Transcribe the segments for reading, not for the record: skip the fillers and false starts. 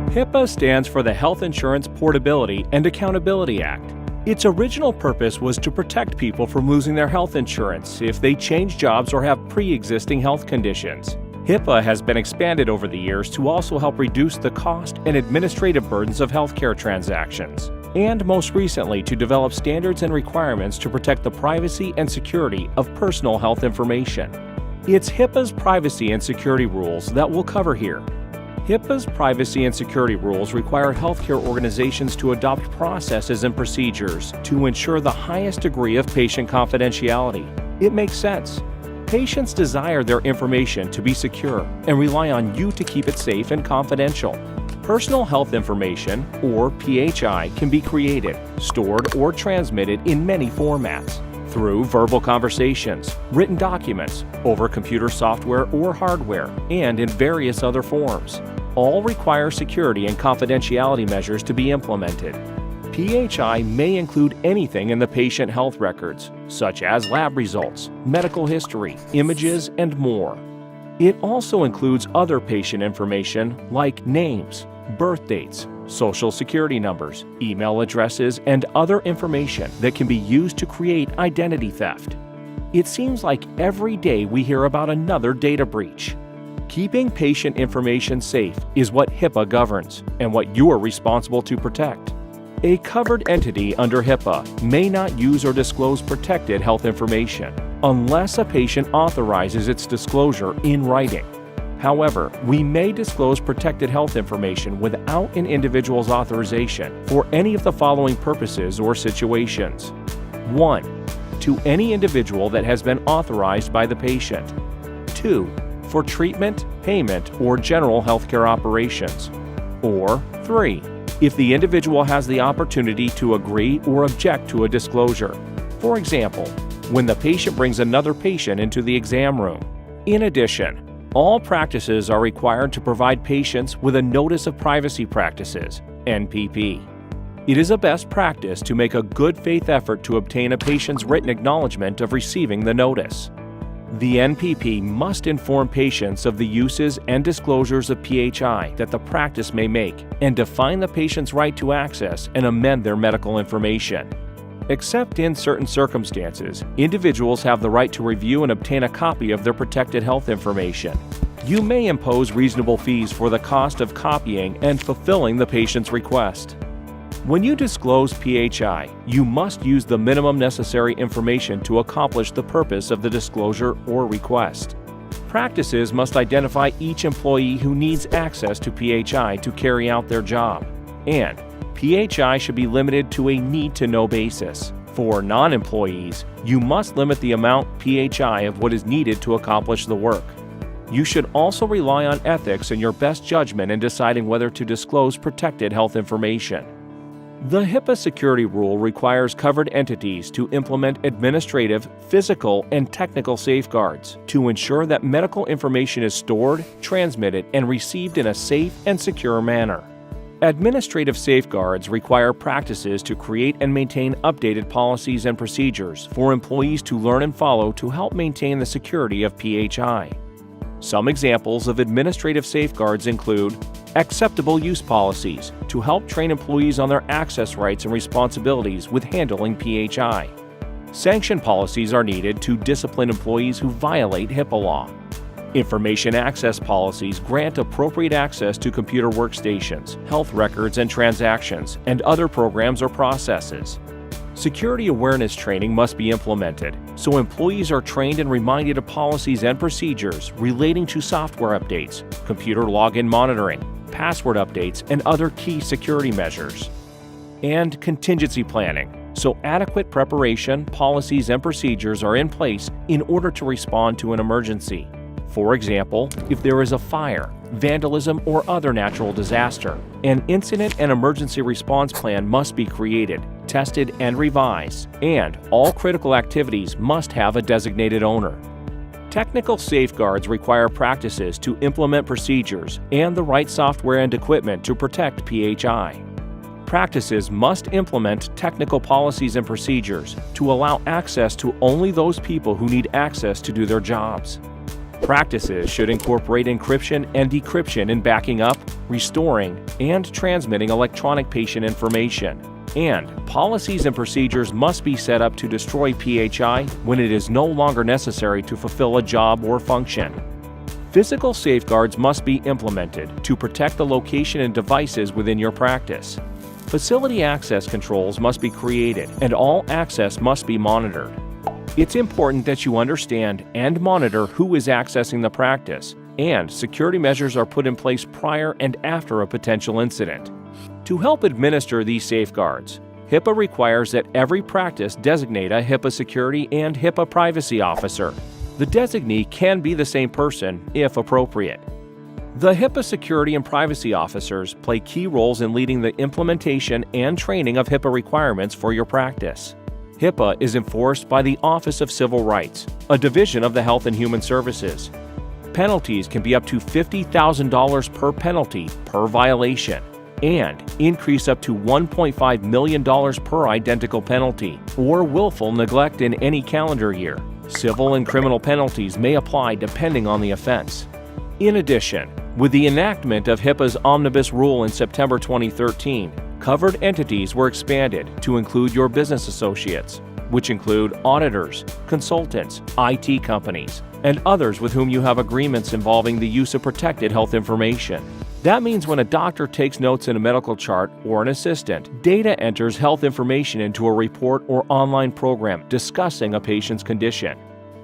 HIPAA stands for the Health Insurance Portability and Accountability Act. Its original purpose was to protect people from losing their health insurance if they change jobs or have pre-existing health conditions. HIPAA has been expanded over the years to also help reduce the cost and administrative burdens of healthcare transactions, and most recently to develop standards and requirements to protect the privacy and security of personal health information. It's HIPAA's privacy and security rules that we'll cover here. HIPAA's privacy and security rules require healthcare organizations to adopt processes and procedures to ensure the highest degree of patient confidentiality. It makes sense. Patients desire their information to be secure and rely on you to keep it safe and confidential. Personal health information, or PHI, can be created, stored, or transmitted in many formats through verbal conversations, written documents, over computer software or hardware, and in various other forms. All require security and confidentiality measures to be implemented. PHI may include anything in the patient health records, such as lab results, medical history, images, and more. It also includes other patient information like names, birth dates, social security numbers, email addresses, and other information that can be used to create identity theft. It seems like every day we hear about another data breach. Keeping patient information safe is what HIPAA governs and what you are responsible to protect. A covered entity under HIPAA may not use or disclose protected health information unless a patient authorizes its disclosure in writing. However, we may disclose protected health information without an individual's authorization for any of the following purposes or situations. 1. To any individual that has been authorized by the patient. 2. For treatment, payment, or general healthcare operations. Or 3. If the individual has the opportunity to agree or object to a disclosure. For example, when the patient brings another patient into the exam room. In addition, all practices are required to provide patients with a Notice of Privacy Practices, NPP. It is a best practice to make a good faith effort to obtain a patient's written acknowledgement of receiving the notice. The NPP must inform patients of the uses and disclosures of PHI that the practice may make and define the patient's right to access and amend their medical information. Except in certain circumstances, individuals have the right to review and obtain a copy of their protected health information. You may impose reasonable fees for the cost of copying and fulfilling the patient's request. When you disclose PHI, you must use the minimum necessary information to accomplish the purpose of the disclosure or request. Practices must identify each employee who needs access to PHI to carry out their job, and PHI should be limited to a need-to-know basis. For non-employees, you must limit the amount PHI of what is needed to accomplish the work. You should also rely on ethics and your best judgment in deciding whether to disclose protected health information. The HIPAA security rule requires covered entities to implement administrative, physical, and technical safeguards to ensure that medical information is stored, transmitted, and received in a safe and secure manner. Administrative safeguards require practices to create and maintain updated policies and procedures for employees to learn and follow to help maintain the security of PHI. Some examples of administrative safeguards include acceptable use policies to help train employees on their access rights and responsibilities with handling PHI. Sanction policies are needed to discipline employees who violate HIPAA law. Information access policies grant appropriate access to computer workstations, health records and transactions, and other programs or processes. Security awareness training must be implemented, so employees are trained and reminded of policies and procedures relating to software updates, computer login monitoring, password updates, and other key security measures. And contingency planning, so adequate preparation, policies, and procedures are in place in order to respond to an emergency. For example, if there is a fire, vandalism, or other natural disaster, an incident and emergency response plan must be created, tested, and revised, and all critical activities must have a designated owner. Technical safeguards require practices to implement procedures and the right software and equipment to protect PHI. Practices must implement technical policies and procedures to allow access to only those people who need access to do their jobs. Practices should incorporate encryption and decryption in backing up, restoring, and transmitting electronic patient information. And policies and procedures must be set up to destroy PHI when it is no longer necessary to fulfill a job or function. Physical safeguards must be implemented to protect the location and devices within your practice. Facility access controls must be created, and all access must be monitored. It's important that you understand and monitor who is accessing the practice, and security measures are put in place prior and after a potential incident. To help administer these safeguards, HIPAA requires that every practice designate a HIPAA security and HIPAA privacy officer. The designee can be the same person, if appropriate. The HIPAA security and privacy officers play key roles in leading the implementation and training of HIPAA requirements for your practice. HIPAA is enforced by the Office of Civil Rights, a division of the Health and Human Services. Penalties can be up to $50,000 per penalty per violation, and increase up to $1.5 million per identical penalty or willful neglect in any calendar year. Civil and criminal penalties may apply depending on the offense. In addition, with the enactment of HIPAA's Omnibus Rule in September 2013, covered entities were expanded to include your business associates, which include auditors, consultants, IT companies, and others with whom you have agreements involving the use of protected health information. That means when a doctor takes notes in a medical chart or an assistant, data enters health information into a report or online program discussing a patient's condition.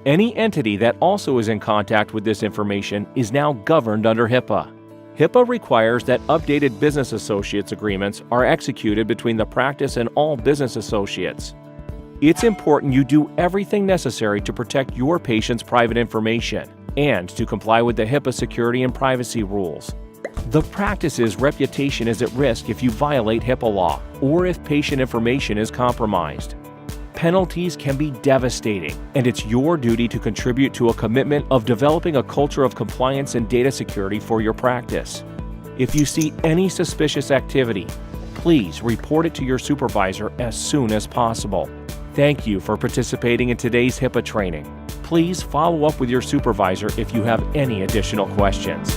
Any entity that also is in contact with this information is now governed under HIPAA. HIPAA requires that updated business associates agreements are executed between the practice and all business associates. It's important you do everything necessary to protect your patient's private information and to comply with the HIPAA security and privacy rules. The practice's reputation is at risk if you violate HIPAA law or if patient information is compromised. Penalties can be devastating, and it's your duty to contribute to a commitment of developing a culture of compliance and data security for your practice. If you see any suspicious activity, please report it to your supervisor as soon as possible. Thank you for participating in today's HIPAA training. Please follow up with your supervisor if you have any additional questions.